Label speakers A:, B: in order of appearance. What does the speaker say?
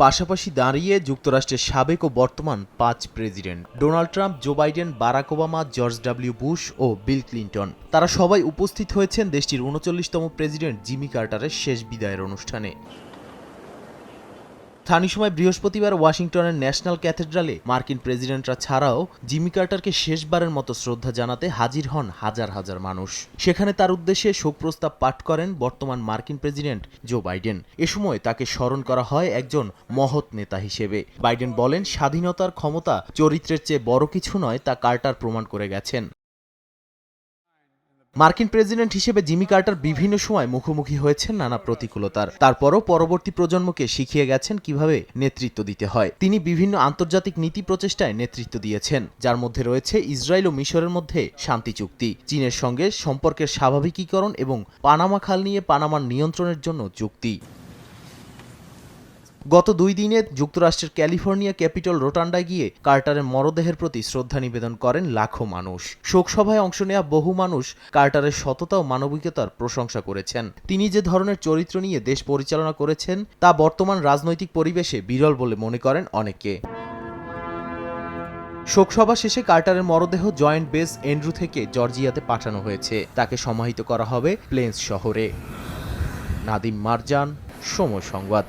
A: পাশাপাশি দাঁড়িয়ে যুক্তরাষ্ট্রের সাবেক ও বর্তমান ৫ president Donald Trump, Joe Biden, Barack Obama, George W Bush ও বিল ক্লিন্টন। তারা সবাই উপস্থিত হয়েছেন দেশটির ৩৯তম প্রেসিডেন্ট জিমি কার্টারের শেষ বিদায়ের অনুষ্ঠানে। স্থানীয় সময় বৃহস্পতিবার ওয়াশিংটনের ন্যাশনাল ক্যাথেড্রালে মার্কিন প্রেসিডেন্টরা ছাড়াও জিমি কার্টারকে শেষবারের মতো শ্রদ্ধা জানাতে হাজির হন হাজার হাজার মানুষ। সেখানে তার উদ্দেশ্যে শোক প্রস্তাব পাঠ করেন বর্তমান মার্কিন প্রেসিডেন্ট জো বাইডেন। এ সময় তাকে স্মরণ করা হয় একজন মহৎ নেতা হিসেবে। বাইডেন বলেন, স্বাধীনতার ক্ষমতা চরিত্রের চেয়ে বড় কিছু নয়, তা কার্টার প্রমাণ করে গেছেন। মার্কিন প্রেসিডেন্ট হিসেবে জিমি কার্টার বিভিন্ন সময় মুখোমুখি হয়েছেন নানা প্রতিকূলতার। তারপরও পরবর্তী প্রজন্মকে শিখিয়ে গেছেন কিভাবে নেতৃত্ব দিতে হয়। তিনি বিভিন্ন আন্তর্জাতিক নীতি প্রচেষ্টায় নেতৃত্ব দিয়েছেন, যার মধ্যে রয়েছে ইসরায়েল ও মিশরের মধ্যে শান্তি চুক্তি, চীনের সঙ্গে সম্পর্কের স্বাভাবিকীকরণ এবং পানামা খাল নিয়ে পানামার নিয়ন্ত্রণের জন্য চুক্তি। গত ২ দিনে যুক্তরাষ্ট্রের ক্যালিফোর্নিয়া ক্যাপিটল রোটান্ডায় গিয়ে কার্টারের মরদেহের প্রতি শ্রদ্ধা নিবেদন করেন লাখো মানুষ। শোকসভায় অংশ নেওয়া বহু মানুষ কার্টারের সততা ও মানবিকতার প্রশংসা করেছেন। তিনি যে ধরনের চরিত্র নিয়ে দেশ পরিচালনা করেছেন তা বর্তমান রাজনৈতিক পরিবেশে বিরল বলে মনে করেন অনেকে। শোকসভা শেষে কার্টারের মরদেহ জয়েন্ট বেস অ্যান্ড্রু থেকে জর্জিয়াতে পাঠানো হয়েছে। তাকে সমাহিত করা হবে প্লেন্স শহরে। নাদিম মারজান, সময় সংবাদ।